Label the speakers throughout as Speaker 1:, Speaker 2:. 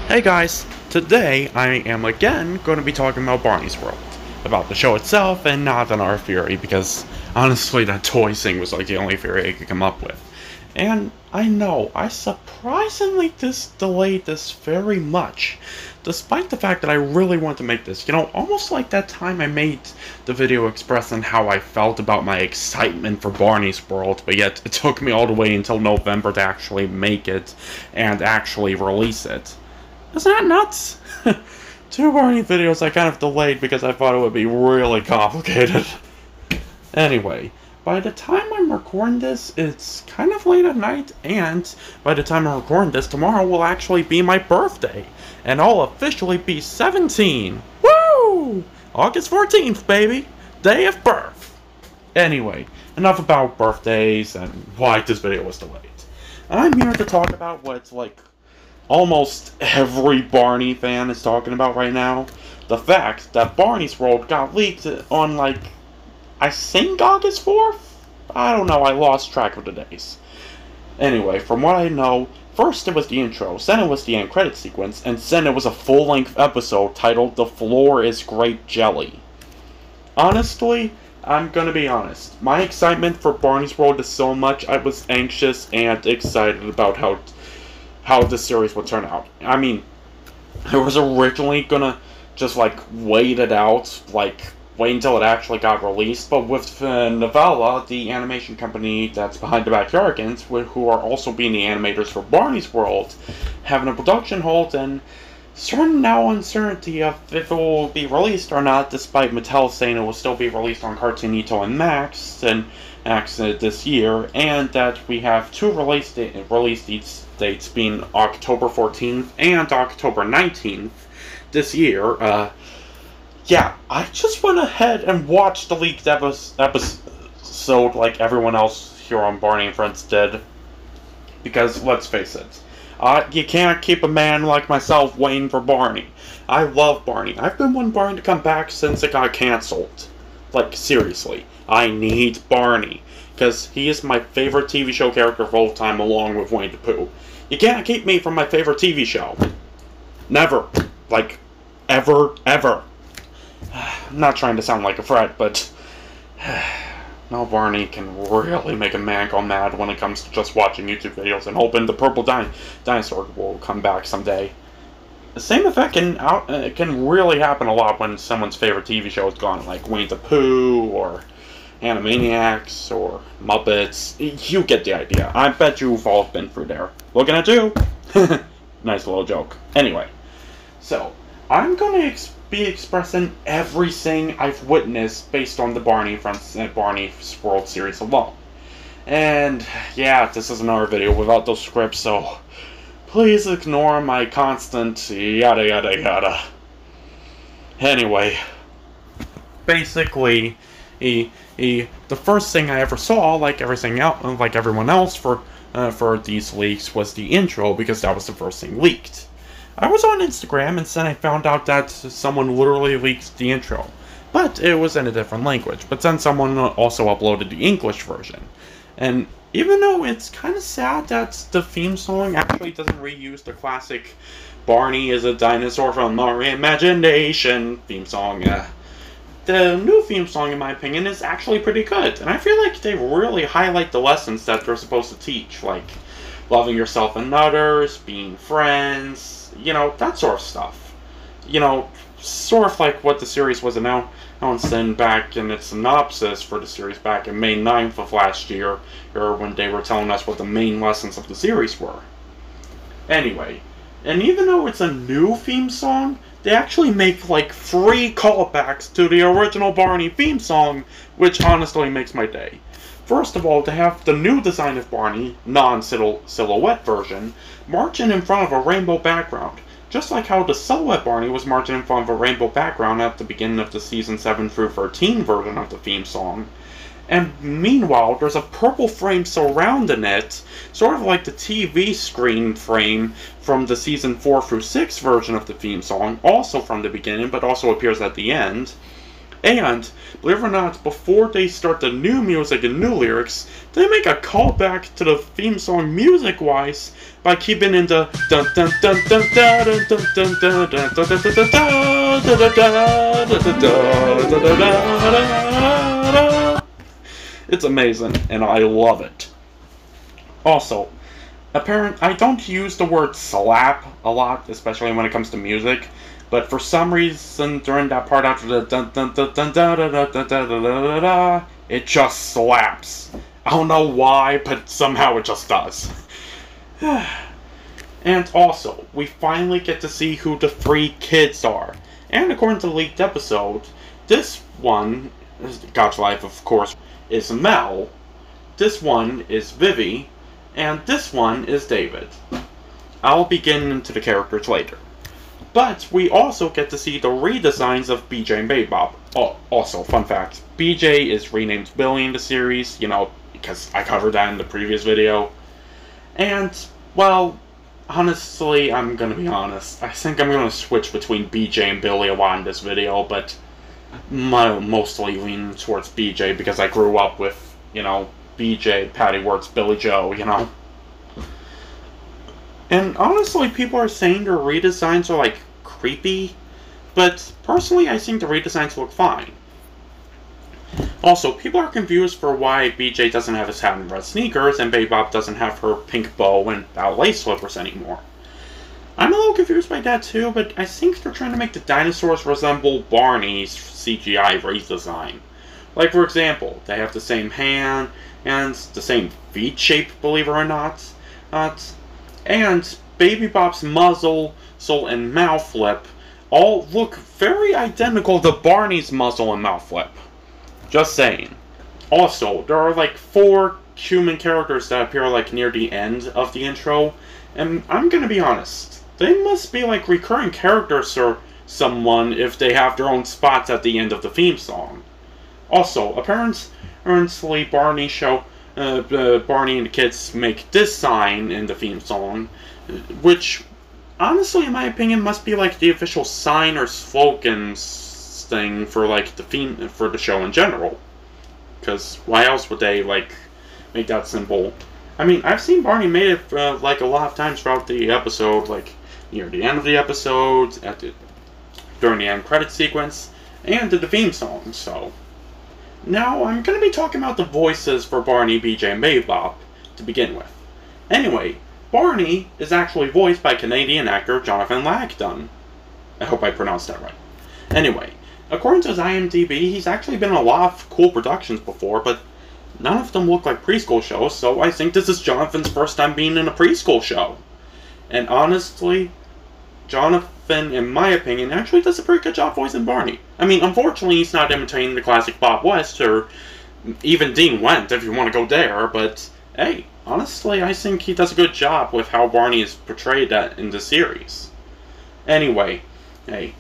Speaker 1: Hey guys, today I am again going to be talking about Barney's World. About the show itself and not on our theory, because honestly that toy thing was like the only theory I could come up with. And I know, I surprisingly delayed this very much, despite the fact that I really want to make this. You know, almost like that time I made the video expressing how I felt about my excitement for Barney's World, but yet it took me all the way until November to actually make it and actually release it. Isn't that nuts? Two Barney videos I kind of delayed because I thought it would be really complicated. Anyway, by the time I'm recording this, it's kind of late at night, and by the time I'm recording this, tomorrow will actually be my birthday, and I'll officially be 17. Woo! August 14th, baby! Day of birth! Anyway, enough about birthdays and why this video was delayed. I'm here to talk about what's like almost every Barney fan is talking about right now. The fact that Barney's World got leaked on, like, I think August 4th? I don't know, I lost track of the days. Anyway, from what I know, first it was the intro, then it was the end credit sequence, and then it was a full-length episode titled The Floor is Grape Jelly. Honestly, I'm gonna be honest, my excitement for Barney's World is so much I was anxious and excited about how this series would turn out. I mean, I was originally gonna just, like, wait it out, like, wait until it actually got released, but with Novella, the animation company that's behind the Backyardigans, who are also being the animators for Barney's World, having a production halt and certain now uncertainty of if it will be released or not, despite Mattel saying it will still be released on Cartoonito and Max this year, and that we have two release dates being October 14th and October 19th this year. Yeah, I just went ahead and watched the leaked episode like everyone else here on Barney and Friends did. Because, let's face it, you can't keep a man like myself waiting for Barney. I love Barney. I've been wanting Barney to come back since it got cancelled. Like, seriously, I need Barney. Because he is my favorite TV show character of all time, along with Winnie the Pooh. You can't keep me from my favorite TV show. Never. Like, ever, ever. I'm not trying to sound like a threat, but no, Barney can really make a man go mad when it comes to just watching YouTube videos and hoping the purple dinosaur will come back someday. The same effect can really happen a lot when someone's favorite TV show is gone, like Winnie the Pooh, or Animaniacs, or Muppets. You get the idea. I bet you've all been through there. Looking at you! Nice little joke. Anyway, so, I'm going to be expressing everything I've witnessed based on the Barney's World series alone. And, yeah, this is another video without those scripts, so please ignore my constant yada yada yada. Anyway, basically, the first thing I ever saw, like everyone else for these leaks, was the intro, because that was the first thing leaked. I was on Instagram, and then I found out that someone literally leaked the intro, but it was in a different language. But then someone also uploaded the English version, and even though it's kind of sad that the theme song actually doesn't reuse the classic Barney is a dinosaur from our imagination theme song, the new theme song, in my opinion, is actually pretty good, and I feel like they really highlight the lessons that they're supposed to teach, like loving yourself and others, being friends, you know, that sort of stuff. You know, sort of like what the series was announcing back in its synopsis for the series back in May 9th of last year, or when they were telling us what the main lessons of the series were. Anyway, and even though it's a new theme song, they actually make like 3 callbacks to the original Barney theme song, which honestly makes my day. First of all, to have the new design of Barney, non-silhouette version, marching in front of a rainbow background, just like how the silhouette Barney was marching in front of a rainbow background at the beginning of the season 7 through 13 version of the theme song. And meanwhile, there's a purple frame surrounding it, sort of like the TV screen frame from the season 4 through 6 version of the theme song, also from the beginning, but also appears at the end. And, believe it or not, before they start the new music and new lyrics, they make a callback to the theme song music-wise by keeping in the dun dun dun dun dun dun dun dun dun dun dun dun dun. It's amazing, and I love it. Also, I don't use the word slap a lot, especially when it comes to music. But for some reason, during that part after the dun dun dun dun dun dun dun dun dun dun dun dun, it just slaps. I don't know why, but somehow it just does. And also, we finally get to see who the 3 kids are. And according to the leaked episode, this one, God's Life of course, is Mel. This one is Vivi. And this one is David. I'll be getting into the characters later. But we also get to see the redesigns of BJ and Baby Bop. Oh, also, fun fact, BJ is renamed Billy in the series, because I covered that in the previous video. And, well, honestly, I'm gonna be honest. I think I'm gonna switch between BJ and Billy a lot in this video, but mostly lean towards BJ because I grew up with, BJ, Patty Wirtz, Billy Joe, And honestly, people are saying their redesigns are, creepy, but personally, I think the redesigns look fine. Also, people are confused for why BJ doesn't have his hat and red sneakers, and Baby Bop doesn't have her pink bow and ballet slippers anymore. I'm a little confused by that too, but I think they're trying to make the dinosaurs resemble Barney's CGI redesign. Like, for example, they have the same hand, and the same feet shape, believe it or not. And Baby Bop's muzzle, and mouth flip all look very identical to Barney's muzzle and mouth flip. Just saying. Also, there are 4 human characters that appear near the end of the intro, and I'm gonna be honest, they must be recurring characters or someone if they have their own spots at the end of the theme song. Also, apparently Barney and the kids make this sign in the theme song, which, honestly, in my opinion, must be the official sign or slogan thing for the theme for the show in general. Because why else would they make that symbol? I mean, I've seen Barney made it a lot of times throughout the episode, near the end of the episode, during the end credit sequence, and the theme song. So. Now, I'm going to be talking about the voices for Barney, BJ, and Baby Bop to begin with. Anyway, Barney is actually voiced by Canadian actor Jonathan Lagdon. I hope I pronounced that right. Anyway, according to his IMDb, he's actually been in a lot of cool productions before, but none of them look like preschool shows, so I think this is Jonathan's first time being in a preschool show. And honestly, Jonathan, in my opinion, actually does a pretty good job voicing Barney. I mean, unfortunately, he's not imitating the classic Bob West, or even Dean Went, if you want to go there, but hey, honestly, I think he does a good job with how Barney is portrayed in the series. Anyway, hey,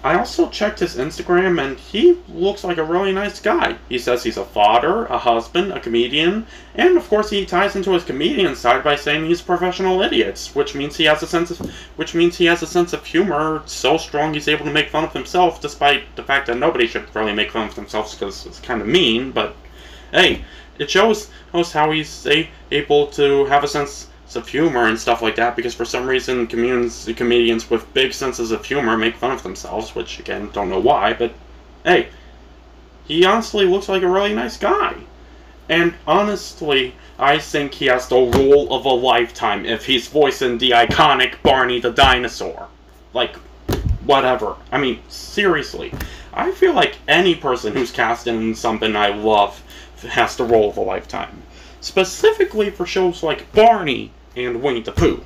Speaker 1: I also checked his Instagram, and he looks like a really nice guy. He says he's a father, a husband, a comedian, and of course he ties into his comedian side by saying he's a professional idiot, which means he has a sense of humor so strong he's able to make fun of himself, despite the fact that nobody should really make fun of themselves because it's kind of mean. But hey, it shows how he's able to have a sense of humor and stuff like that, because for some reason comedians with big senses of humor make fun of themselves, which again, don't know why, but hey, he honestly looks like a really nice guy. And honestly, I think he has the role of a lifetime if he's voicing the iconic Barney the dinosaur. Whatever. I mean, seriously, I feel like any person who's cast in something I love has the role of a lifetime. Specifically for shows like Barney and Winnie the Pooh.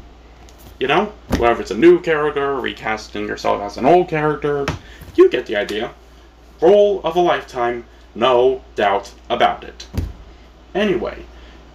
Speaker 1: Whether it's a new character, recasting yourself as an old character, you get the idea. Role of a lifetime, no doubt about it. Anyway,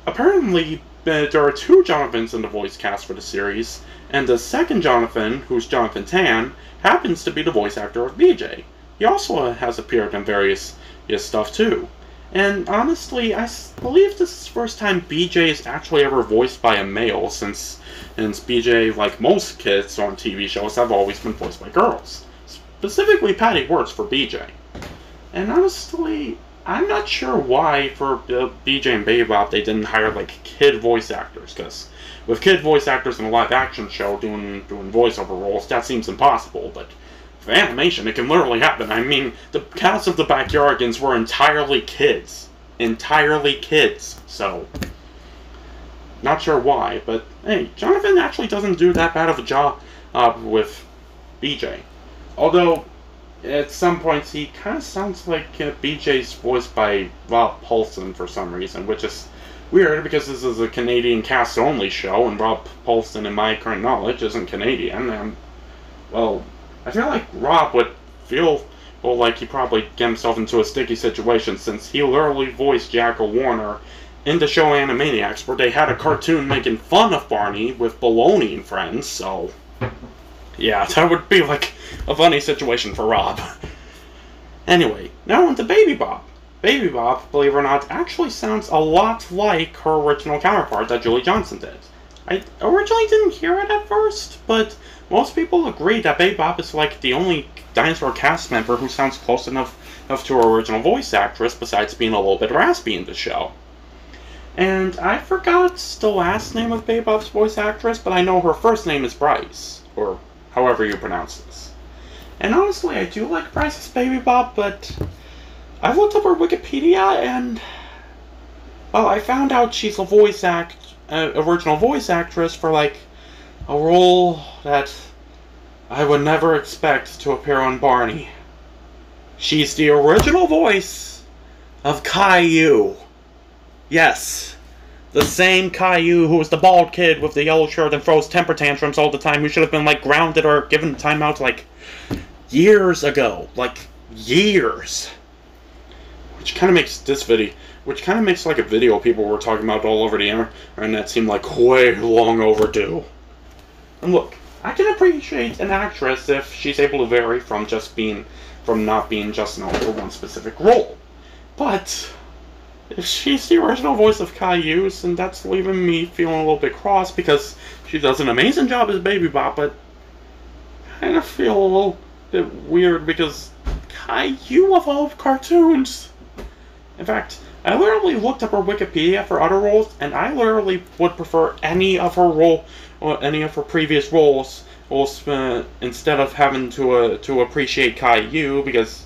Speaker 1: apparently there are 2 Jonathans in the voice cast for the series, and the second Jonathan, who's Jonathan Tan, happens to be the voice actor of BJ. He also has appeared in various stuff too. And honestly, I believe this is the first time BJ is actually ever voiced by a male, since BJ, like most kids on TV shows, have always been voiced by girls. Specifically Patty Wirtz for BJ. And honestly, I'm not sure why for BJ and Baby Bop they didn't hire like kid voice actors, because with kid voice actors in a live action show doing voiceover roles, that seems impossible. But for animation, it can literally happen. I mean, the cast of the Backyardigans were entirely kids, So not sure why, but hey, Jonathan actually doesn't do that bad of a job with BJ. Although, at some points, he kind of sounds like BJ's voiced by Rob Paulsen for some reason, which is weird because this is a Canadian cast-only show, and Rob Paulsen, in my current knowledge, isn't Canadian, and, well, I feel like Rob would feel like he probably get himself into a sticky situation, since he literally voiced Jackal Warner in the show Animaniacs, where they had a cartoon making fun of Barney with Baloney and friends, so yeah, that would be like a funny situation for Rob. Anyway, now on to Baby Bop. Baby Bop, believe it or not, actually sounds a lot like her original counterpart that Julie Johnson did. I originally didn't hear it at first, but most people agree that Baby Bop is like the only dinosaur cast member who sounds close enough to her original voice actress, besides being a little bit raspy in the show. And I forgot the last name of Baby Bop's voice actress, but I know her first name is Bryce, or however you pronounce this. And honestly, I do like Bryce's Baby Bop, but I've looked up her Wikipedia, and, well, I found out she's a original voice actress for, like, a role that I would never expect to appear on Barney. She's the original voice of Caillou. Yes, the same Caillou who was the bald kid with the yellow shirt and throws temper tantrums all the time, who should have been, like, grounded or given timeouts, like, years ago. Like, years. Which kind of makes this video, like a video people were talking about all over the internet seem like way long overdue. And look, I can appreciate an actress if she's able to vary from not being just known for one specific role. But if she's the original voice of Caillou, and that's leaving me feeling a little bit cross, because she does an amazing job as Baby Bop, but I kind of feel a little bit weird because Caillou of all cartoons. In fact, I literally looked up her Wikipedia for other roles, and I literally would prefer any of her previous roles instead of having to appreciate Caillou, because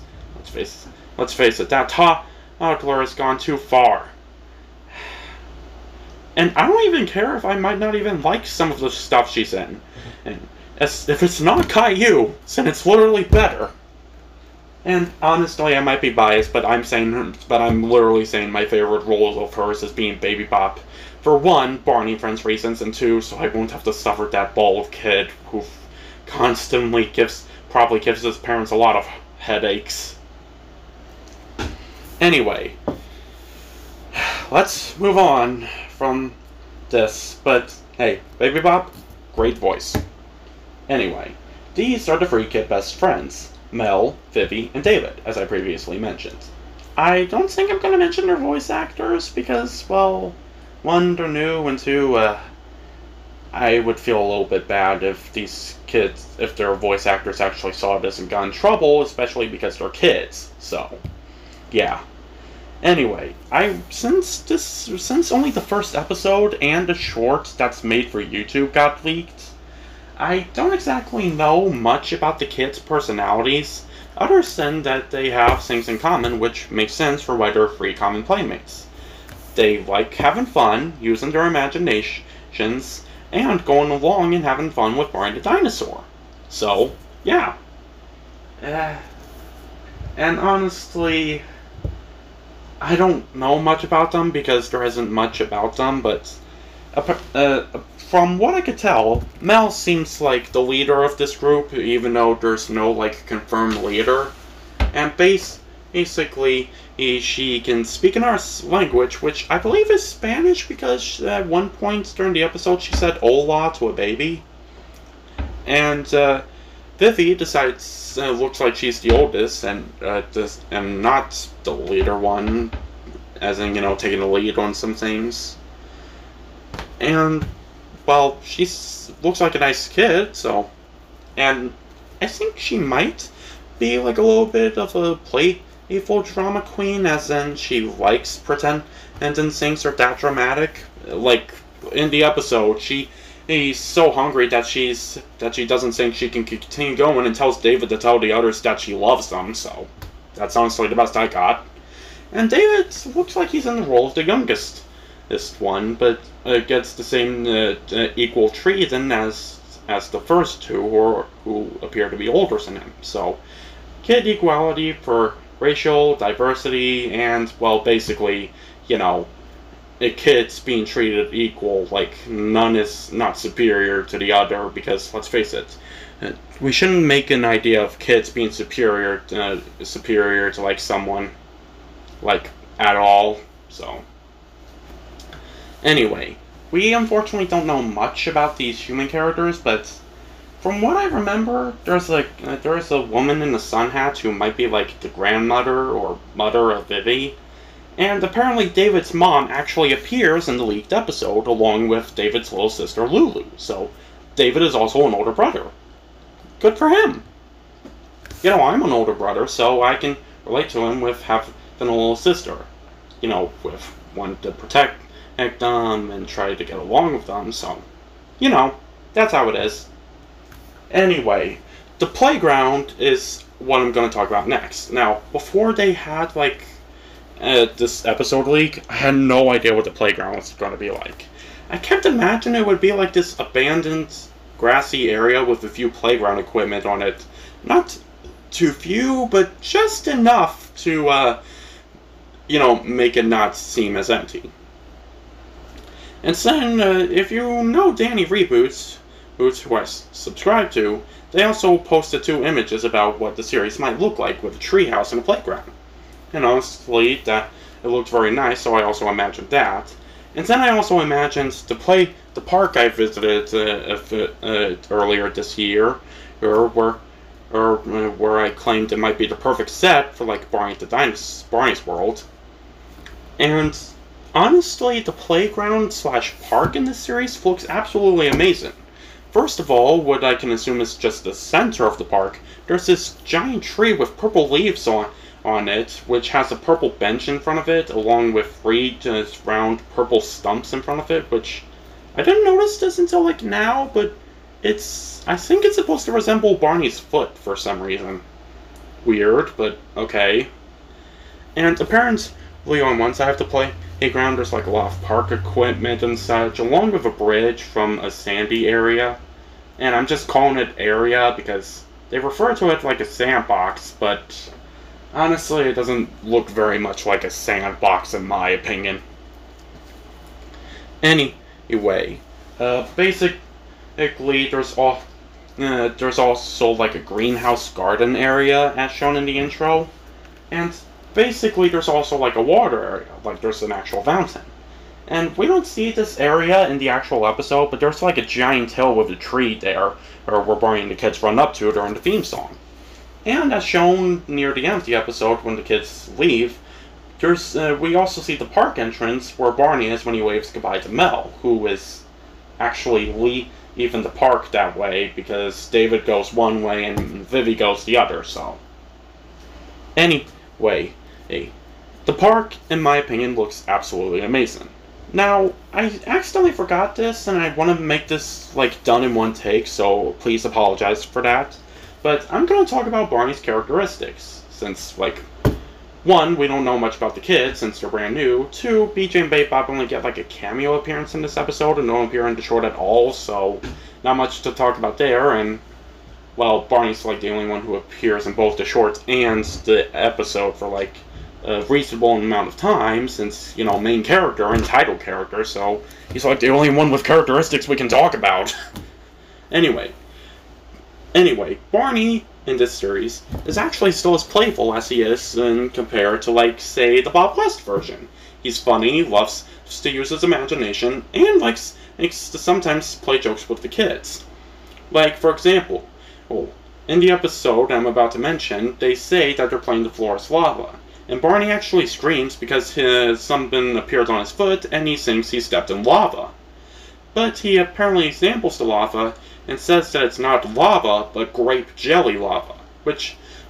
Speaker 1: let's face it, that toddler has gone too far. And I don't even care if I might not even like some of the stuff she's in. And if it's not Caillou, then it's literally better. And honestly, I might be biased, but I'm literally saying my favorite role of hers is being Baby Bop. For one, Barney Friends reasons, and two, so I won't have to suffer that bald kid who constantly probably gives his parents a lot of headaches. Anyway, let's move on from this, but hey, Baby Bop, great voice. Anyway, these are the three kid best friends. Mel, Vivi, and David, as I previously mentioned. I don't think I'm going to mention their voice actors because, well, one, they're new, and two, I would feel a little bit bad if if their voice actors actually saw this and got in trouble, especially because they're kids, so, yeah. Anyway, since only the first episode and the short that's made for YouTube got leaked, I don't exactly know much about the kids' personalities, other than that they have things in common, which makes sense for why they're three common playmates. They like having fun, using their imaginations, and going along and having fun with Barney the dinosaur. So, yeah. And honestly, I don't know much about them because there isn't much about them, but from what I could tell, Mel seems like the leader of this group, even though there's no, like, confirmed leader. And basically, she can speak in our language, which I believe is Spanish, because at one point during the episode she said hola to a baby. And Vivi decides, looks like she's the oldest, and not the leader one, as in, taking the lead on some things. And, well, she looks like a nice kid, and I think she might be, like, a little bit of a a full drama queen, as in she likes pretend and things are that dramatic. Like in the episode, he's so hungry that she doesn't think she can continue going and tells David to tell the others that she loves them. So that's honestly the best I got. And David looks like he's in the role of the youngest, this one, but gets the same equal treatment as the first two, who appear to be older than him. So kid equality for racial diversity, and, well, basically, you know, kids being treated equal, like none is not superior to the other, because, let's face it, we shouldn't make an idea of kids being superior to, like, someone, like, at all. So anyway, we unfortunately don't know much about these human characters, but from what I remember, there's a woman in the sun hat who might be like the grandmother or mother of Vivi, and apparently David's mom actually appears in the leaked episode along with David's little sister Lulu. So David is also an older brother. Good for him. You know, I'm an older brother, so I can relate to him with having a little sister. You know, with one to protect them and try to get along with them. So, you know, that's how it is. Anyway, the playground is what I'm going to talk about next. Now, before they had, like, this episode leak, I had no idea what the playground was going to be like. I kept imagining it would be like this abandoned, grassy area with a few playground equipment on it. Not too few, but just enough to, you know, make it not seem as empty. And then, if you know Danny Reboots, who I subscribe to, they also posted 2 images about what the series might look like with a treehouse and a playground. And honestly, it looked very nice, so I also imagined that. And then I also imagined the park I visited earlier this year, where I claimed it might be the perfect set for like Barney's world. And honestly, the playground / park in this series looks absolutely amazing. First of all, what I can assume is just the center of the park, there's this giant tree with purple leaves on it, which has a purple bench in front of it, along with 3 round purple stumps in front of it, which I didn't notice this until like now, but I think it's supposed to resemble Barney's foot for some reason. Weird, but okay. And apparently on one side of the playground, there's like a lot of park equipment and such, along with a bridge from a sandy area. And I'm just calling it area because they refer to it like a sandbox, but honestly it doesn't look very much like a sandbox in my opinion. Anyway, basically there's also like a greenhouse garden area as shown in the intro, and basically there's also like a water area, like there's an actual fountain. And we don't see this area in the actual episode, but there's like a giant hill with a tree there, or where Barney and the kids run up to during the theme song. And as shown near the end of the episode, when the kids leave, we also see the park entrance where Barney is when he waves goodbye to Mel, who is actually leaving the park that way because David goes one way and Vivi goes the other, so. Anyway, the park, in my opinion, looks absolutely amazing. Now, I accidentally forgot this, and I want to make this, like, done in one take, so please apologize for that. But I'm going to talk about Barney's characteristics, since, like, 1, we don't know much about the kids, since they're brand new. 2, BJ and Babe Bob only get, like, a cameo appearance in this episode, and don't appear in the short at all, so not much to talk about there, and, well, Barney's, like, the only one who appears in both the shorts and the episode for, like, a reasonable amount of time, since, you know, main character and title character, so he's like the only one with characteristics we can talk about. Anyway, Barney in this series is actually still as playful as he is compared to, like, say, the Bob West version. He's funny, loves to use his imagination, and likes to sometimes play jokes with the kids. Like, for example, in the episode I'm about to mention, they say that they're playing the floor is lava. And Barney actually screams because something appeared on his foot and he thinks he stepped in lava. But he apparently examples the lava and says that it's not lava, but grape jelly lava. Which,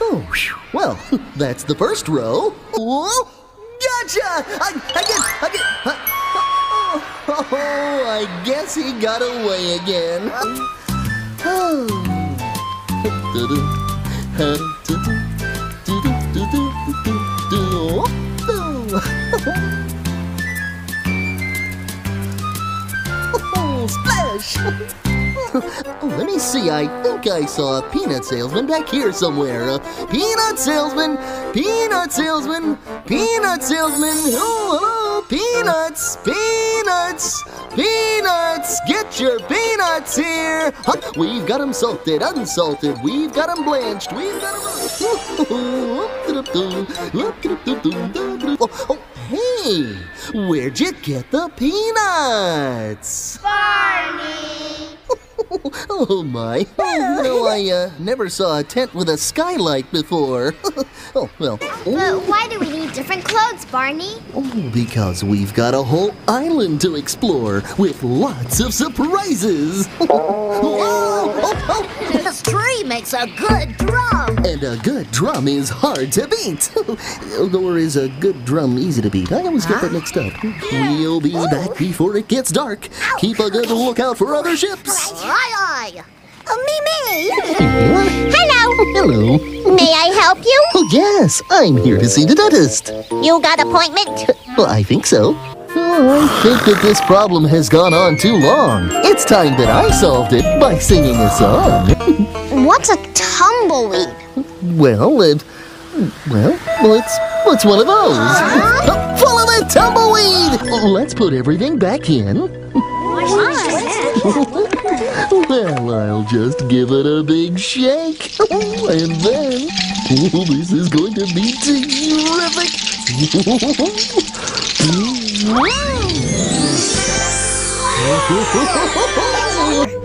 Speaker 2: Oh, whew. Well, that's the first row. Whoa! Gotcha! I guess he got away again. Splash! Let me see, I think I saw a peanut salesman back here somewhere. Peanut salesman! Peanut salesman! Peanut salesman! Oh, hello! Peanuts! Peanuts! Peanuts! Get your peanuts here! Huh? We've got them salted, unsalted. We've got them blanched. We've got them... Oh, hey! Where'd you get the peanuts?
Speaker 3: Barney!
Speaker 2: Oh my. No, I never saw a tent with a skylight before. Oh, well.
Speaker 3: But why do we need different clothes, Barney?
Speaker 2: Oh, because we've got a whole island to explore with lots of surprises.
Speaker 3: This tree makes a good drum.
Speaker 2: And a good drum is hard to beat. Or is a good drum easy to beat? I always get that mixed up. We'll be back before it gets dark. Keep a good lookout for other ships.
Speaker 3: Aye. Me.
Speaker 2: Hello. Hello.
Speaker 3: May I help you?
Speaker 2: Oh, yes. I'm here to see the dentist.
Speaker 3: You got appointment?
Speaker 2: Well, I think so. I think that this problem has gone on too long. It's time that I solved it by singing a song.
Speaker 3: What's a tumbleweed?
Speaker 2: Well, it's one of those. Full of a tumbleweed! Let's put everything back in. Well, I'll just give it a big shake. And then, this is going to be terrific.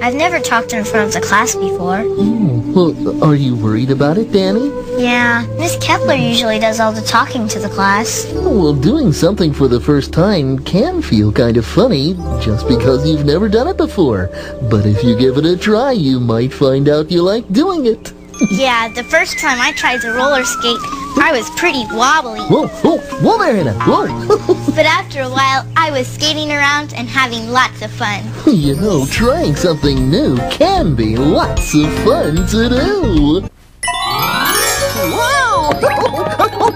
Speaker 4: I've never talked in front of the class before.
Speaker 2: Well, are you worried about it, Danny?
Speaker 4: Yeah, Miss Kepler usually does all the talking to the class.
Speaker 2: Well, doing something for the first time can feel kind of funny just because you've never done it before. But if you give it a try, you might find out you like doing it.
Speaker 4: Yeah, the first time I tried to roller skate, I was pretty wobbly.
Speaker 2: Whoa there, Hannah, whoa.
Speaker 4: But after a while, I was skating around and having lots of fun.
Speaker 2: You know, trying something new can be lots of fun to do. Whoa!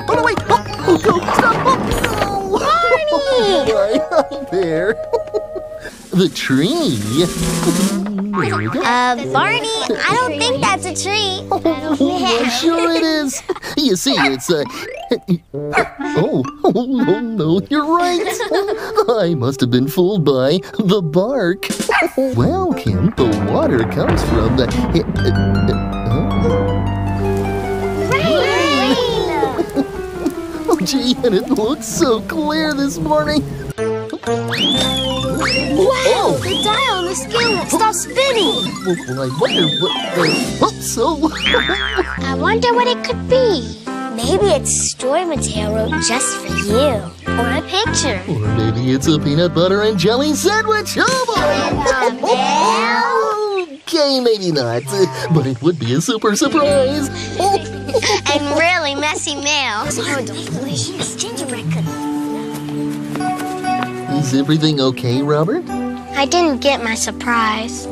Speaker 2: Oh, wait! Barney! Right there. The tree. There we go.
Speaker 3: Barney, I don't think that's a tree.
Speaker 2: Oh, sure it is. You see, it's oh, no, you're right. I must have been fooled by the bark. Well, Kim, the water comes from the... Oh, gee, and it looks so clear this morning.
Speaker 3: Wow, the dial on the scale won't stop spinning.
Speaker 2: Well, I wonder what...
Speaker 3: I wonder what it could be. Maybe it's story material just for you. Or a picture.
Speaker 2: Or maybe it's a peanut butter and jelly sandwich. Oh, boy! Okay, maybe not. But it would be a super surprise.
Speaker 3: And really messy mail. Oh, delicious gingerbread cookie.
Speaker 2: Is everything okay, Robert?
Speaker 3: I didn't get my surprise.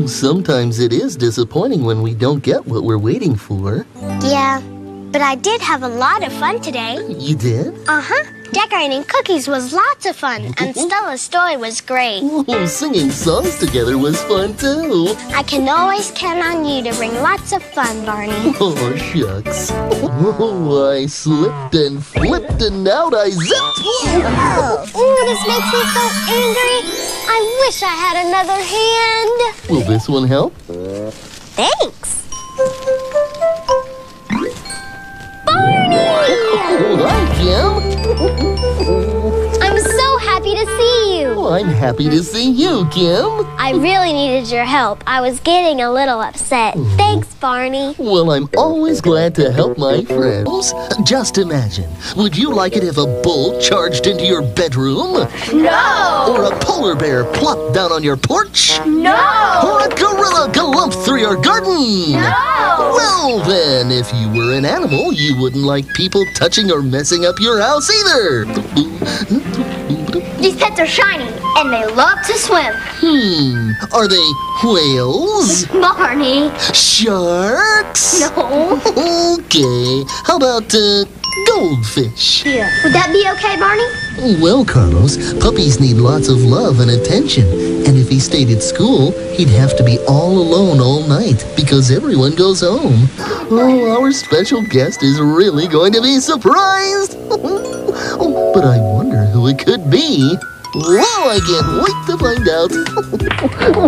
Speaker 2: Sometimes it is disappointing when we don't get what we're waiting for.
Speaker 3: Yeah, but I did have a lot of fun today.
Speaker 2: You did?
Speaker 3: Uh-huh. Decorating cookies was lots of fun, and Stella's story was great.
Speaker 2: Oh, singing songs together was fun, too.
Speaker 3: I can always count on you to bring lots of fun, Barney.
Speaker 2: Oh, shucks. Oh, I slipped and flipped and out I zipped.
Speaker 3: Oh, this makes me so angry. I wish I had another hand.
Speaker 2: Will this one help?
Speaker 3: Thanks. Barney!
Speaker 2: Oh, hi, Kim.
Speaker 3: I'm so happy to see you.
Speaker 2: Oh, I'm happy to see you, Kim.
Speaker 3: I really needed your help. I was getting a little upset. Thanks, Barney.
Speaker 2: Well, I'm always glad to help my friends. Just imagine, would you like it if a bull charged into your bedroom?
Speaker 3: No!
Speaker 2: Or a polar bear plopped down on your porch?
Speaker 3: No!
Speaker 2: Or a gorilla galumped through your garden?
Speaker 3: No!
Speaker 2: Well then, if you were an animal, you wouldn't like people touching or messing up your house either.
Speaker 3: These pets are shiny, and they love to swim.
Speaker 2: Are they whales?
Speaker 3: Barney.
Speaker 2: Sharks?
Speaker 3: No.
Speaker 2: Okay, how about goldfish?
Speaker 3: Would that be okay, Barney?
Speaker 2: Well, Carlos, puppies need lots of love and attention. And if he stayed at school, he'd have to be all alone all night because everyone goes home. Oh, our special guest is really going to be surprised. Oh, but I wonder who it could be. Well, I can't wait to find out.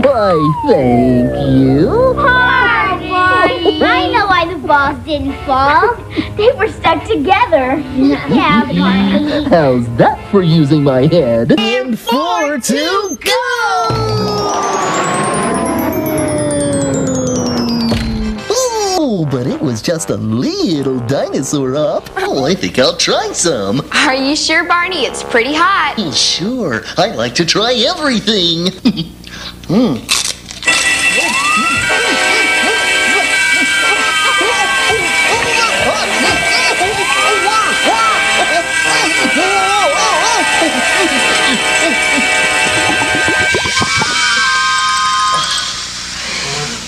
Speaker 2: Why, thank you.
Speaker 3: Barney! I know why the balls didn't fall. They were stuck together. Yeah, Barney.
Speaker 2: How's that for using my head? And 4 to go! Oh, but it was just a little dinosaur hop. Oh, I think I'll try some.
Speaker 5: Are you sure, Barney? It's pretty hot.
Speaker 2: Well, sure, I like to try everything.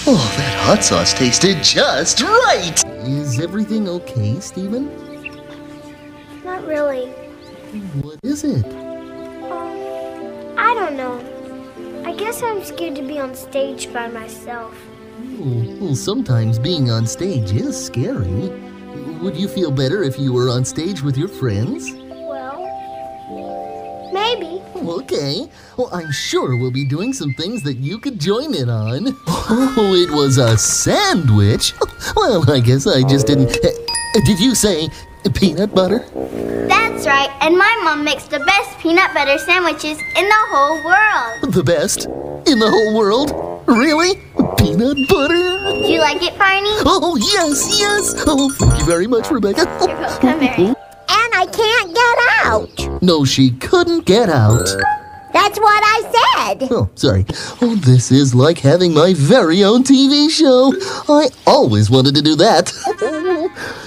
Speaker 2: Oh, that hot sauce tasted just right. Is everything okay, Steven?
Speaker 3: Not really.
Speaker 2: What is it?
Speaker 3: I don't know. I guess I'm scared to be on stage by myself.
Speaker 2: Oh, well, sometimes being on stage is scary. Would you feel better if you were on stage with your friends?
Speaker 3: Well, maybe.
Speaker 2: Okay. Well, I'm sure we'll be doing some things that you could join in on. Oh, it was a sandwich? Well, I guess I just didn't... Did you say peanut butter?
Speaker 4: That's right, and my mom makes the best peanut butter sandwiches in the whole world.
Speaker 2: The best in the whole world? Really? Peanut butter?
Speaker 4: Do you like it, Barney?
Speaker 2: Oh, yes, yes. Oh, thank you very much, Rebecca.
Speaker 4: You're welcome, Mary.
Speaker 3: And I can't get out.
Speaker 2: No, she couldn't get out.
Speaker 3: That's what I said.
Speaker 2: Oh, sorry. Oh, this is like having my very own TV show. I always wanted to do that.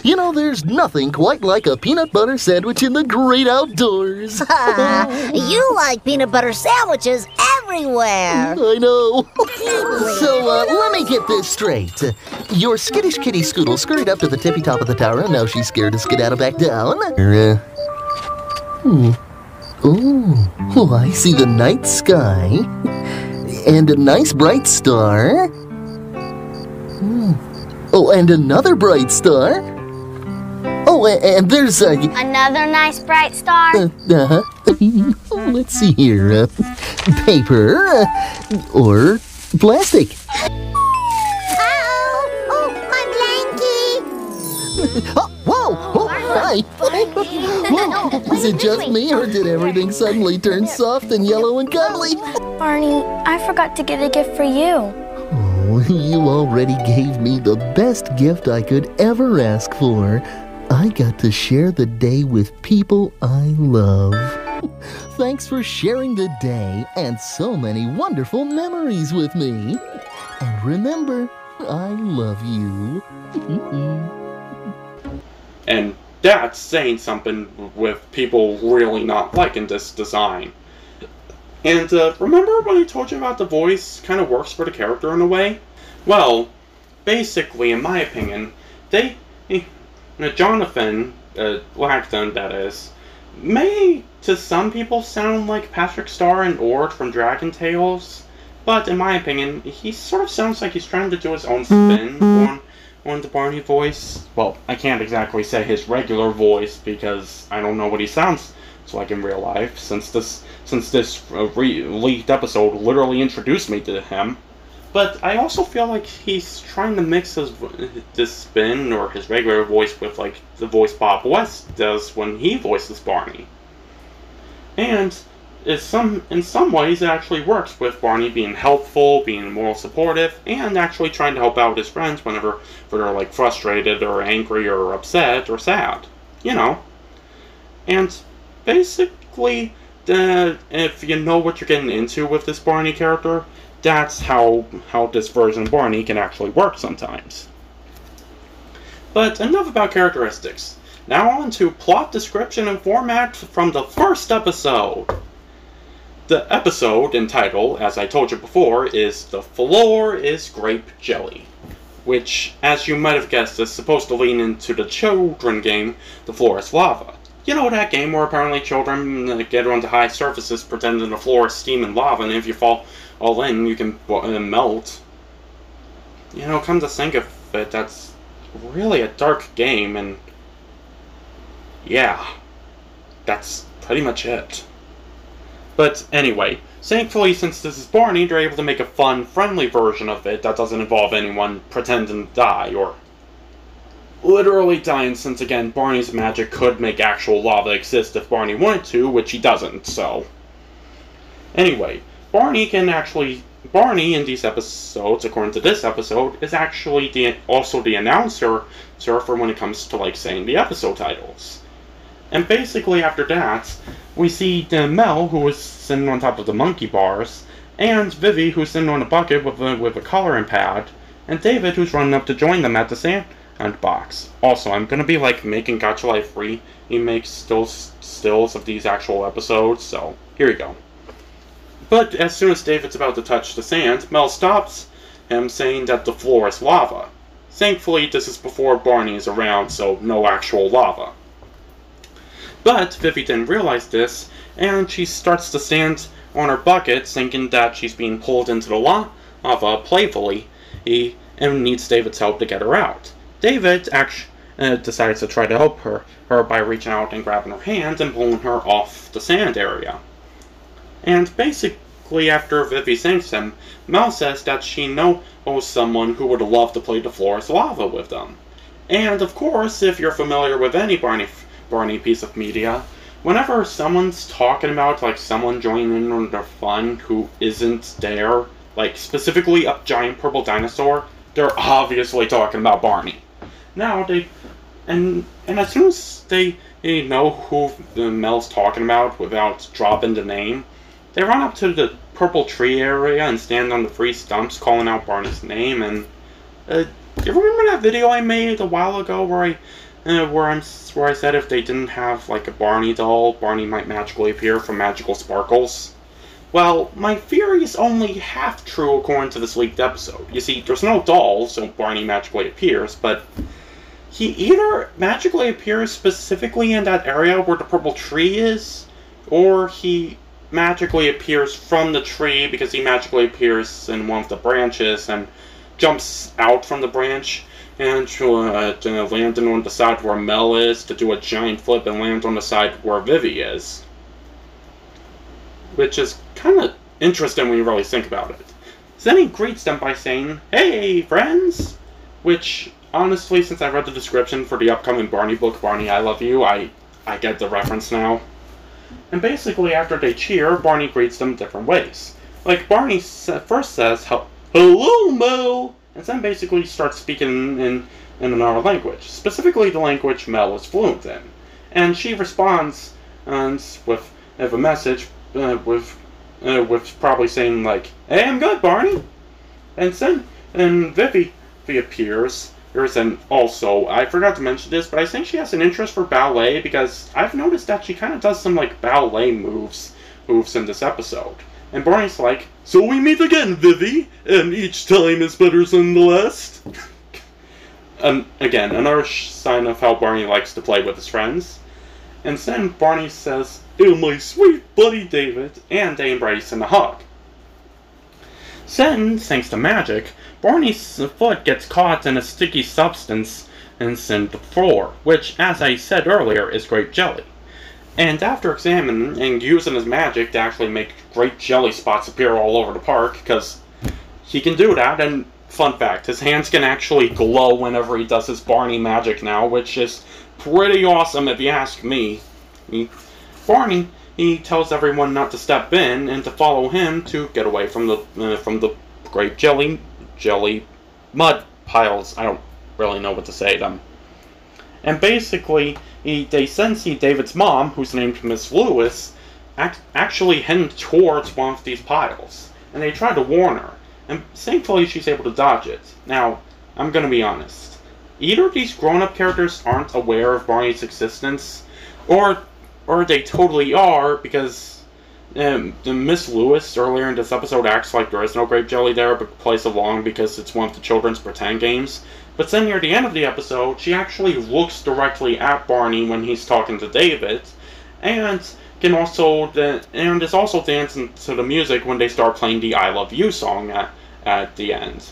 Speaker 2: You know, there's nothing quite like a peanut butter sandwich in the great outdoors.
Speaker 6: You like peanut butter sandwiches everywhere.
Speaker 2: I know. So, let me get this straight. Your skittish kitty Scoodle scurried up to the tippy top of the tower, and now she's scared to skedaddle back down. Oh, I see the night sky. And a nice bright star. Oh, and another bright star. Oh, and there's a...
Speaker 3: Another nice bright star.
Speaker 2: Let's see here. Paper or plastic.
Speaker 3: Oh, my blankie.
Speaker 2: Oh, whoa! Oh, hi! Whoa, is it just me, or did everything suddenly turn soft and yellow and cuddly?
Speaker 7: Barney, I forgot to get a gift for you.
Speaker 2: Oh, you already gave me the best gift I could ever ask for. I got to share the day with people I love. Thanks for sharing the day and so many wonderful memories with me. And remember, I love you.
Speaker 1: And that's saying something with people really not liking this design. And remember when I told you about the voice kind of works for the character in a way? Well, basically, in my opinion, Jonathan Langton, that is, may to some people sound like Patrick Star and Ord from Dragon Tales, but in my opinion, he sort of sounds like he's trying to do his own spin on the Barney voice. Well, I can't exactly say his regular voice because I don't know what he sounds like in real life, since this leaked episode literally introduced me to him. But I also feel like he's trying to mix this spin or his regular voice with like the voice Bob West does when he voices Barney. And in some ways it actually works, with Barney being helpful, being more supportive, and actually trying to help out his friends whenever they're like frustrated or angry or upset or sad. You know. And basically, if you know what you're getting into with this Barney character, that's how this version of Barney can actually work sometimes. But enough about characteristics. Now on to plot description and format from the first episode. The episode entitled, as I told you before, is The Floor is Grape Jelly, which, as you might have guessed, is supposed to lean into the children game, The Floor is Lava. You know, that game where apparently children get onto high surfaces pretending the floor is steam and lava, and if you fall all in, you can melt. You know, come to think of it, that's really a dark game, and yeah, that's pretty much it. But anyway, thankfully, since this is Barney, they're able to make a fun, friendly version of it that doesn't involve anyone pretending to die, or literally dying, since again, Barney's magic could make actual lava exist if Barney wanted to, which he doesn't, so. Anyway, Barney in these episodes, according to this episode, is actually also the announcer for when it comes to, like, saying the episode titles. And basically after that, we see Mel, who is sitting on top of the monkey bars, and Vivi, who's sitting on a bucket with a coloring pad, and David, who's running up to join them at the sandbox. Also, I'm gonna be like making Gotcha Life remakes stills of these actual episodes, so here you go. But as soon as David's about to touch the sand, Mel stops him, saying that the floor is lava. Thankfully, this is before Barney is around, so no actual lava. But Vivi didn't realize this, and she starts to stand on her bucket, thinking that she's being pulled into the lava playfully, and needs David's help to get her out. David actually decides to try to help her by reaching out and grabbing her hand and pulling her off the sand area. And basically, after Vivi thanks him, Mel says that she knows someone who would love to play the floor is lava with them. And of course, if you're familiar with any Barney piece of media, whenever someone's talking about like someone joining in on their fun who isn't there, like specifically a giant purple dinosaur, they're obviously talking about Barney. Now and as soon as they know who Mel's talking about without dropping the name, they run up to the purple tree area and stand on the free stumps calling out Barney's name. And you remember that video I made a while ago where I said if they didn't have like a Barney doll, Barney might magically appear from magical sparkles? Well, my theory is only half true according to this leaked episode. You see, there's no doll, so Barney magically appears, but he either magically appears specifically in that area where the purple tree is, or he magically appears from the tree because he magically appears in one of the branches and jumps out from the branch and land on the side where Mel is to do a giant flip and land on the side where Vivi is. Which is kind of interesting when you really think about it. So then he greets them by saying, "Hey, friends!" Which, honestly, since I read the description for the upcoming Barney book, Barney, I Love You, I get the reference now. And basically, after they cheer, Barney greets them different ways. Like, Barney first says, "Hello, Mel!" and then basically starts speaking in another language, specifically the language Mel is fluent in. And she responds with a message with probably saying like, "Hey, I'm good, Barney." And Vivi appears. And also, I forgot to mention this, but I think she has an interest for ballet because I've noticed that she kind of does some like ballet moves in this episode. And Barney's like, "So we meet again, Vivi, and each time is better than the last." Again, another sign of how Barney likes to play with his friends. And then Barney says, "Oh, my sweet buddy David," and they embrace in a hug. Then, thanks to magic, Barney's foot gets caught in a sticky substance and sent to the floor, which, as I said earlier, is grape jelly. And after examining and using his magic to actually make grape jelly spots appear all over the park, because he can do that, and fun fact, his hands can actually glow whenever he does his Barney magic now, which is pretty awesome if you ask me. Barney he tells everyone not to step in and to follow him to get away from the great jelly mud piles. I don't really know what to say to them. And basically, they then see David's mom, who's named Miss Lewis, actually heading towards one of these piles. And they try to warn her. And thankfully, she's able to dodge it. Now, I'm gonna be honest. Either of these grown-up characters aren't aware of Barney's existence, or they totally are, because Miss Lewis earlier in this episode acts like there is no grape jelly there, but plays along because it's one of the children's pretend games. But then near the end of the episode, she actually looks directly at Barney when he's talking to David, and is also dancing to the music when they start playing the I Love You song at the end.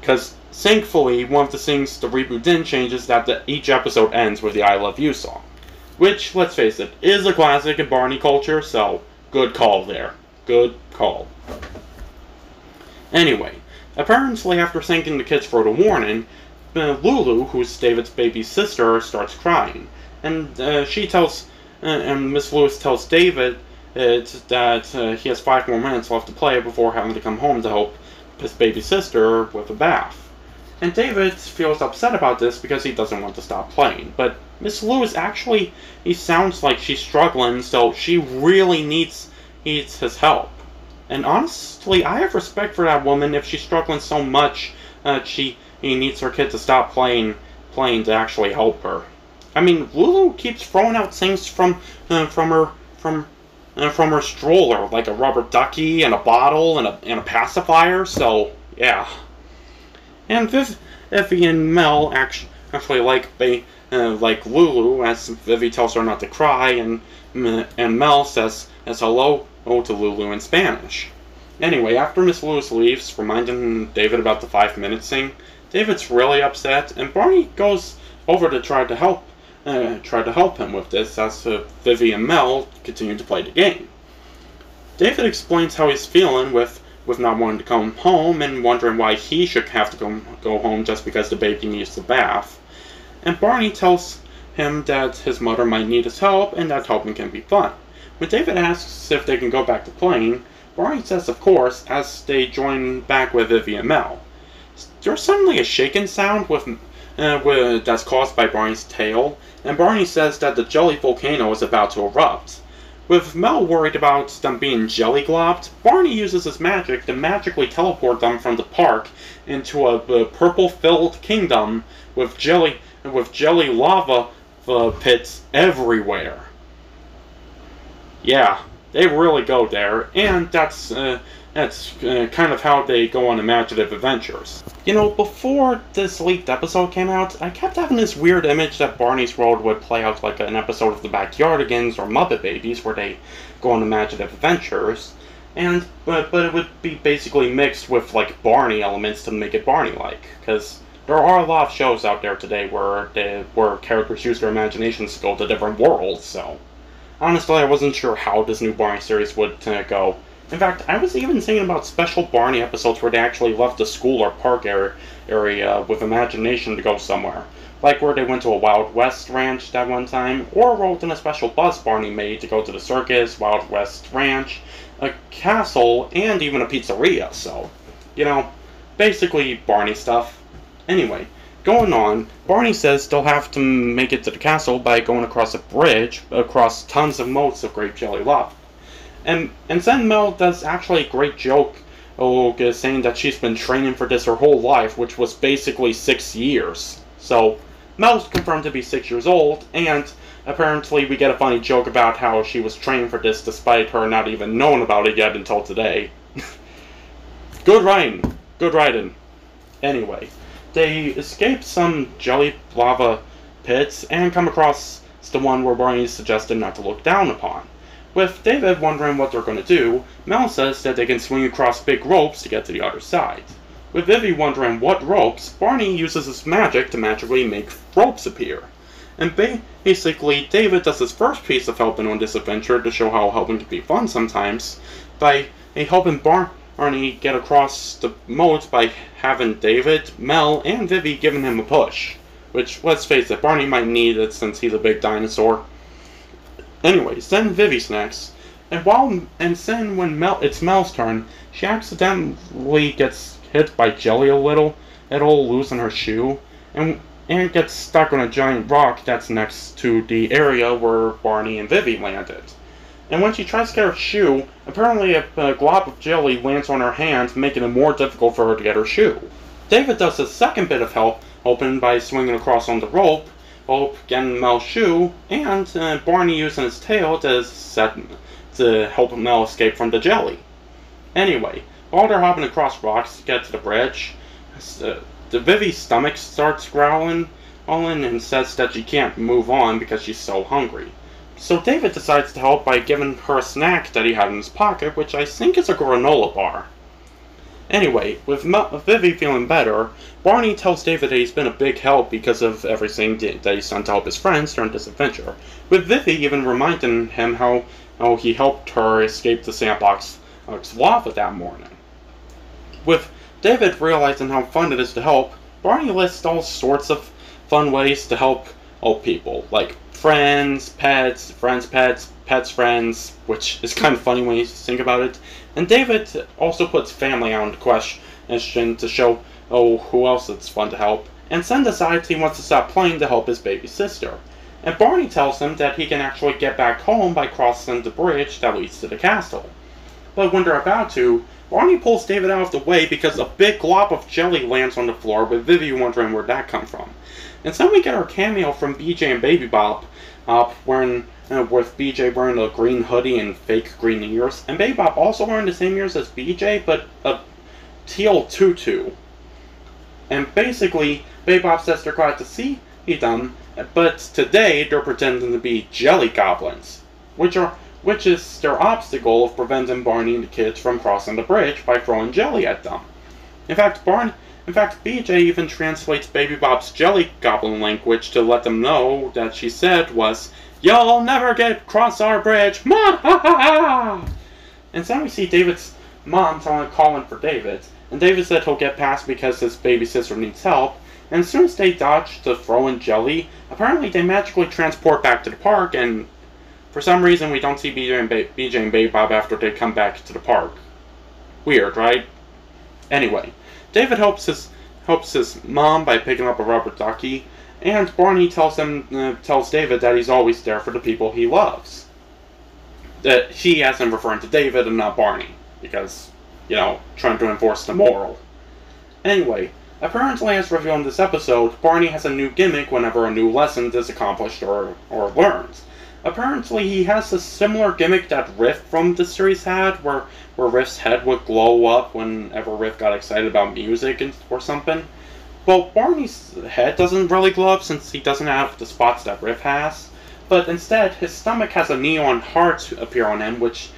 Speaker 1: Because thankfully, one of the things the reboot didn't change is that each episode ends with the I Love You song. Which, let's face it, is a classic in Barney culture, so good call there. Good call. Anyway, apparently after thanking the kids for the warning, Lulu, who's David's baby sister, starts crying. And and Miss Lewis tells David that he has 5 more minutes left to play before having to come home to help his baby sister with a bath. And David feels upset about this because he doesn't want to stop playing. But Miss Lewis actually, he sounds like she's struggling, so she really needs his help. And honestly, I have respect for that woman if she's struggling so much he needs her kid to stop playing to actually help her. I mean, Lulu keeps throwing out things from her stroller, like a rubber ducky and a bottle and a pacifier. So yeah. And Vivi and Mel actually like Lulu, as Vivi tells her not to cry, and Mel says hello to Lulu in Spanish. Anyway, after Miss Lewis leaves, reminding David about the 5-minute thing, David's really upset, and Barney goes over to try to help him with this as Vivi and Mel continue to play the game. David explains how he's feeling with not wanting to come home and wondering why he should have to go home just because the baby needs the bath. And Barney tells him that his mother might need his help and that helping can be fun. When David asks if they can go back to playing, Barney says of course as they join back with Vivi and Mel. There's suddenly a shaking sound that's caused by Barney's tail, and Barney says that the jelly volcano is about to erupt. With Mel worried about them being jelly-globbed, Barney uses his magic to magically teleport them from the park into a purple-filled kingdom with jelly lava pits everywhere. Yeah, they really go there, and that's kind of how they go on imaginative adventures. You know, before this leaked episode came out, I kept having this weird image that Barney's World would play out like an episode of the Backyardigans or Muppet Babies, where they go on imaginative adventures, but it would be basically mixed with like Barney elements to make it Barney-like, because there are a lot of shows out there today where characters use their imaginations to go to different worlds. So honestly, I wasn't sure how this new Barney series would go. In fact, I was even thinking about special Barney episodes where they actually left the school or park area with imagination to go somewhere. Like where they went to a Wild West ranch that one time, or rolled in a special bus Barney made to go to the circus, Wild West ranch, a castle, and even a pizzeria. So, you know, basically Barney stuff. Anyway, going on, Barney says they'll have to make it to the castle by going across a bridge, across tons of moats of grape jelly lava. And then Mel does actually a great joke, saying that she's been training for this her whole life, which was basically 6 years. So, Mel's confirmed to be 6 years old, and apparently we get a funny joke about how she was training for this despite her not even knowing about it yet until today. Good writing. Good writing. Anyway, they escape some jelly lava pits and come across the one where Barney suggested not to look down upon. With David wondering what they're going to do, Mel says that they can swing across big ropes to get to the other side. With Vivi wondering what ropes, Barney uses his magic to magically make ropes appear. And basically, David does his first piece of helping on this adventure to show how helping can be fun sometimes, by helping Barney get across the moats by having David, Mel, and Vivi giving him a push. Which, let's face it, Barney might need it since he's a big dinosaur. Anyways, then Vivi snacks, and then when it's Mel's turn, she accidentally gets hit by jelly a little. It'll loosen her shoe, and gets stuck on a giant rock that's next to the area where Barney and Vivi landed. And when she tries to get her shoe, apparently a glob of jelly lands on her hand, making it more difficult for her to get her shoe. David does his second bit of helping by swinging across on the rope, getting Mel's shoe, and Barney using his tail to help Mel escape from the jelly. Anyway, while they're hopping across rocks to get to the bridge, Vivi's stomach starts growling and says that she can't move on because she's so hungry. So David decides to help by giving her a snack that he had in his pocket, which I think is a granola bar. Anyway, with Vivi feeling better, Barney tells David that he's been a big help because of everything that he's done to help his friends during this adventure, with Vivi even reminding him how he helped her escape the sandbox lava that morning. With David realizing how fun it is to help, Barney lists all sorts of fun ways to help people, like friends, pets, pets, friends, which is kind of funny when you think about it. And David also puts family on the question to show, who else it's fun to help, and then decides he wants to stop playing to help his baby sister. And Barney tells him that he can actually get back home by crossing the bridge that leads to the castle. But when they're about to, Barney pulls David out of the way because a big glob of jelly lands on the floor, with Vivi wondering where that comes from. And then we get our cameo from BJ and Baby Bop, with BJ wearing a green hoodie and fake green ears, and Baby Bop also wearing the same ears as BJ, but a teal tutu. And basically, Baby Bop says they're glad to see them, but today they're pretending to be jelly goblins, which is their obstacle of preventing Barney and the kids from crossing the bridge by throwing jelly at them. In fact, BJ even translates Baby Bop's jelly goblin language to let them know that she said was, "You'll never get across our bridge, ma-ha-ha-ha!" And then we see David's mom calling for David, and David said he'll get past because his baby sister needs help, and as soon as they dodge the throw-in jelly, apparently they magically transport back to the park, and for some reason we don't see BJ and Baby Bop after they come back to the park. Weird, right? Anyway, David helps his mom by picking up a rubber ducky, and Barney tells David that he's always there for the people he loves. That he has him referring to David and not Barney, because, trying to enforce the moral. Anyway, apparently as revealed in this episode, Barney has a new gimmick whenever a new lesson is accomplished or learned. Apparently he has a similar gimmick that Riff from the series had, where Riff's head would glow up whenever Riff got excited about music or something. Well, Barney's head doesn't really glow up since he doesn't have the spots that Riff has, but instead his stomach has a neon heart appear on him, which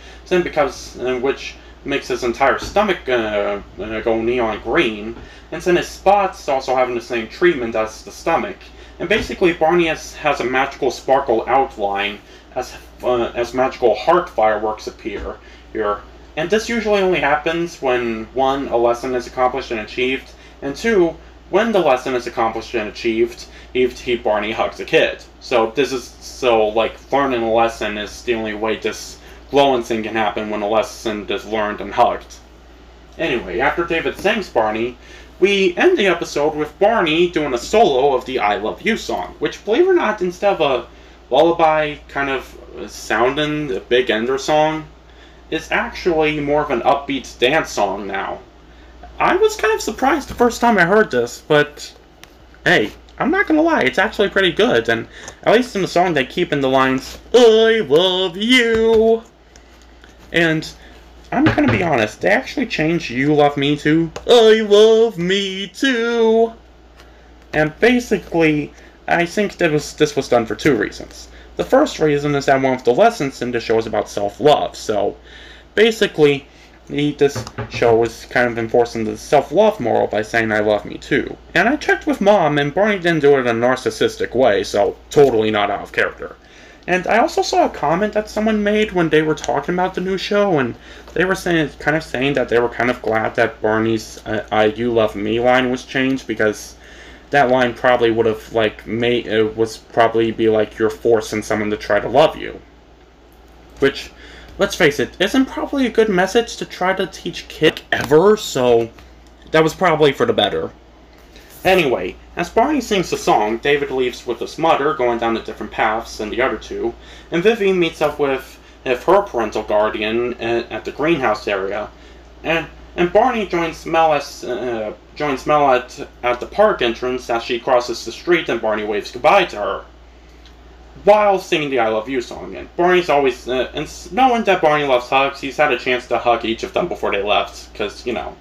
Speaker 1: makes his entire stomach go neon green, and then his spots also having the same treatment as the stomach. And basically, Barney has a magical sparkle outline as magical heart fireworks appear here. And this usually only happens when 1, a lesson is accomplished and achieved, and 2, when the lesson is accomplished and achieved, Barney hugs a kid. So learning a lesson is the only way this glowing thing can happen, when a lesson is learned and hugged. Anyway, after David thanks Barney, we end the episode with Barney doing a solo of the I Love You song, which, believe it or not, instead of a lullaby kind of sounding a big ender song, is actually more of an upbeat dance song now. I was kind of surprised the first time I heard this, but hey, I'm not gonna lie, it's actually pretty good, and at least in the song they keep in the lines, "I love you." And I'm gonna be honest, they actually changed "You Love Me Too" "I love me too." And basically, I think this was done for 2 reasons. The first reason is that one of the lessons in the show is about self-love, so basically, this show is kind of enforcing the self-love moral by saying "I love me too." And I checked with Mom, and Barney didn't do it in a narcissistic way, so totally not out of character. And I also saw a comment that someone made when they were talking about the new show, and they were saying that they were kind of glad that Barney's "You Love Me" line was changed, because that line probably would have, be like, you're forcing someone to try to love you. which, let's face it, isn't probably a good message to try to teach kids ever, so that was probably for the better. Anyway, as Barney sings the song, David leaves with his mother, going down the different paths than the other two, and Vivi meets up with her parental guardian at the greenhouse area, and Barney joins Mel at the park entrance as she crosses the street, and Barney waves goodbye to her while singing the I Love You song. And Barney's always, and knowing that Barney loves hugs, he's had a chance to hug each of them before they left, because, you know.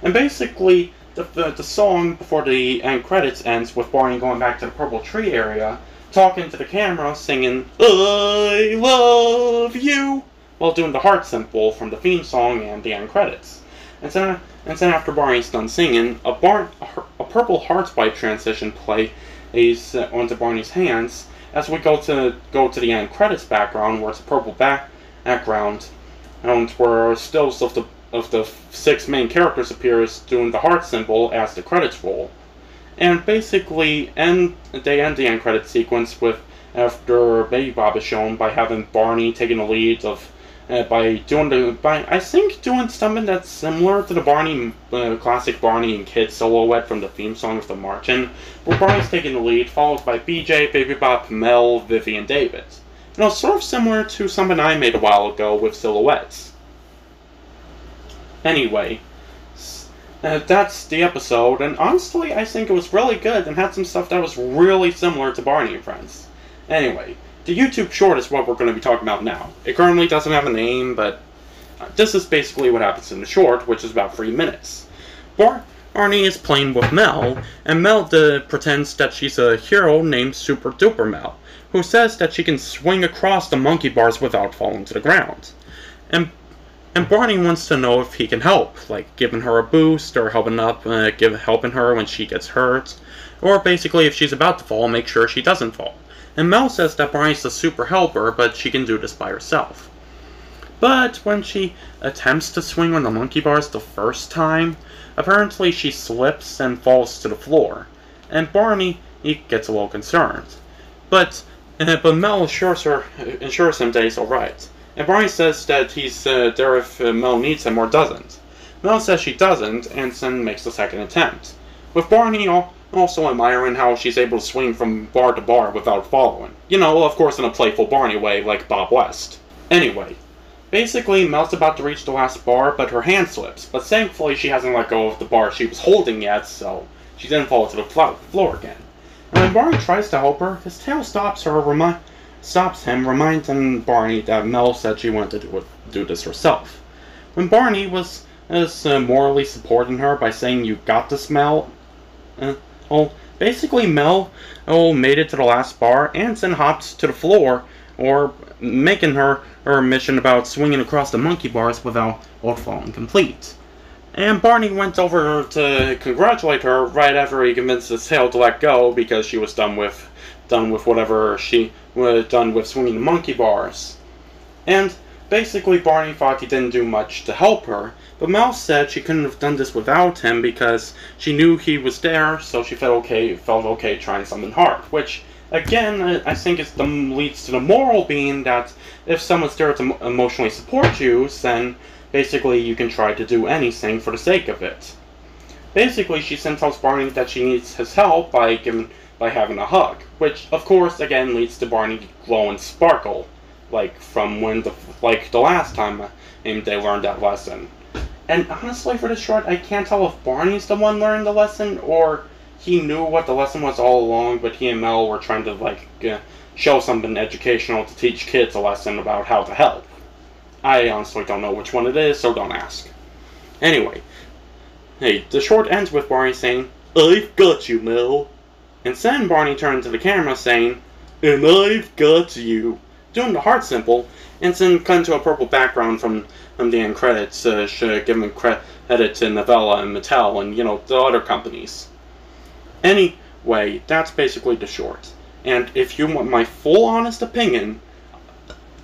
Speaker 1: And basically, the song before the end credits ends with Barney going back to the purple tree area, talking to the camera, singing, I love you, while doing the heart symbol from the theme song and the end credits. And then after Barney's done singing, a purple heart swipe transition plays onto Barney's hands as we go to the end credits background, where it's a purple background, and where stills of the 6 main characters appears doing the heart symbol as the credits roll. And basically, they end the end credits sequence with, after Baby Bob is shown, by having Barney taking the lead of by I think doing something that's similar to the Barney classic Barney and Kid silhouette from the theme song of the Marchin', where Barney's taking the lead, followed by BJ, Baby Bob, Mel, Vivi, and David. You know, sort of similar to something I made a while ago with silhouettes. Anyway, that's the episode, and honestly, I think it was really good and had some stuff that was really similar to Barney and Friends. Anyway, the YouTube short is what we're going to be talking about now. It currently doesn't have a name, but this is basically what happens in the short, which is about 3 minutes. Barney is playing with Mel, and Mel pretends that she's a hero named Super Duper Mel, who says that she can swing across the monkey bars without falling to the ground. And Barney wants to know if he can help, like giving her a boost, or helping her when she gets hurt, or basically if she's about to fall, make sure she doesn't fall. And Mel says that Barney's a super helper, but she can do this by herself. But when she attempts to swing on the monkey bars the first time, apparently she slips and falls to the floor, and Barney, he gets a little concerned. But Mel assures him that he's alright. And Barney says that he's there if Mel needs him or doesn't. Mel says she doesn't, and then makes the second attempt, with Barney also admiring how she's able to swing from bar to bar without falling. You know, of course in a playful Barney way, like Bob West. Anyway, basically Mel's about to reach the last bar, but her hand slips, but thankfully she hasn't let go of the bar she was holding yet, so she didn't fall to the floor again. And when Barney tries to help her, his tail stops him, reminding Barney that Mel said she wanted to do this herself. When Barney was morally supporting her by saying, "You got this, Mel," basically Mel made it to the last bar and then hopped to the floor, or making her mission about swinging across the monkey bars without falling complete. And Barney went over to congratulate her right after he convinced his tail to let go because she was done with whatever she was done with swinging the monkey bars. And basically Barney thought he didn't do much to help her, but Mel said she couldn't have done this without him because she knew he was there, so she felt okay trying something hard. Which, again, I think leads to the moral being that if someone's there to emotionally support you, then basically you can try to do anything for the sake of it. Basically, she then tells Barney that she needs his help by having a hug, which of course again leads to Barney glow and sparkle, like from the last time they learned that lesson. And honestly, for this short, I can't tell if Barney's the one learning the lesson, or he knew what the lesson was all along, but he and Mel were trying to show something educational to teach kids a lesson about how to help. I honestly don't know which one it is, so don't ask. Anyway, the short ends with Barney saying, "I've got you, Mel." And then Barney turned to the camera saying, "And I've got you," doing the heart symbol, and then cut into a purple background from the end credits, giving credit to Novella and Mattel and, the other companies. Anyway, that's basically the short. And if you want my full honest opinion,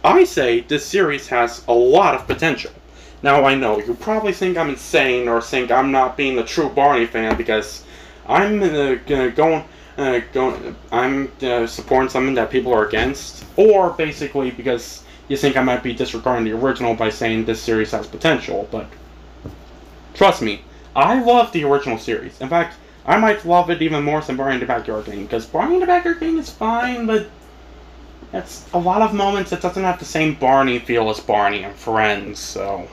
Speaker 1: I say this series has a lot of potential. Now, I know, you probably think I'm insane or think I'm not being a true Barney fan because I'm supporting something that people are against, or basically because you think I might be disregarding the original by saying this series has potential, but trust me, I love the original series. In fact, I might love it even more than Barney the Backyard Gang, because Barney the Backyard Gang is fine, but it's a lot of moments it doesn't have the same Barney feel as Barney and Friends, so.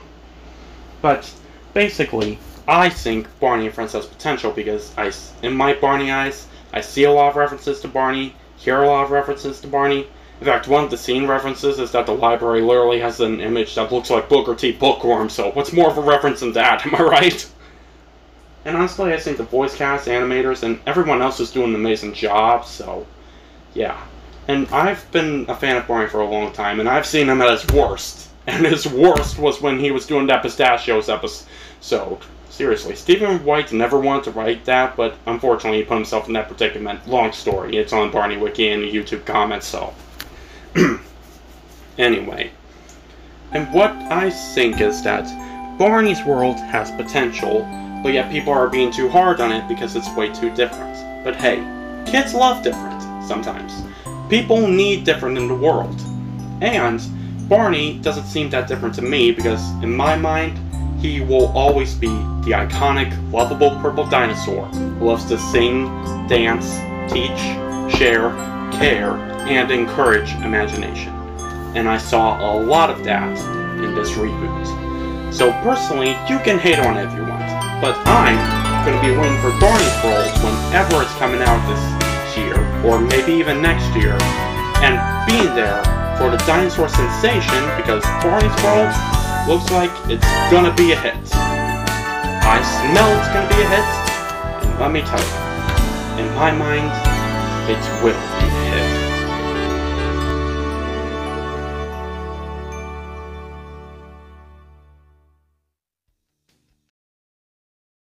Speaker 1: But basically, I think Barney and Friends has potential because in my Barney eyes, I see a lot of references to Barney, hear a lot of references to Barney. In fact, one of the scene references is that the library literally has an image that looks like Booker T. Bookworm, so what's more of a reference than that, am I right? And honestly, I think the voice cast, animators, and everyone else is doing an amazing job, so yeah. And I've been a fan of Barney for a long time, and I've seen him at his worst. And his worst was when he was doing that Pistachios episode. Seriously, Stephen White never wanted to write that, but unfortunately he put himself in that predicament. Long story, it's on Barney Wiki and the YouTube comments, so. Anyway. And what I think is that Barney's world has potential, but yet people are being too hard on it because it's way too different. But hey, kids love different, sometimes. People need different in the world. And Barney doesn't seem that different to me because, in my mind, he will always be the iconic, lovable purple dinosaur who loves to sing, dance, teach, share, care, and encourage imagination. And I saw a lot of that in this reboot. So personally, you can hate on it if you want, but I'm going to be waiting for Barney's World whenever it's coming out this year, or maybe even next year, and being there for the dinosaur sensation because Barney's World looks like it's gonna be a hit. I smell it's gonna be a hit, and let me tell you, in my mind, it will be.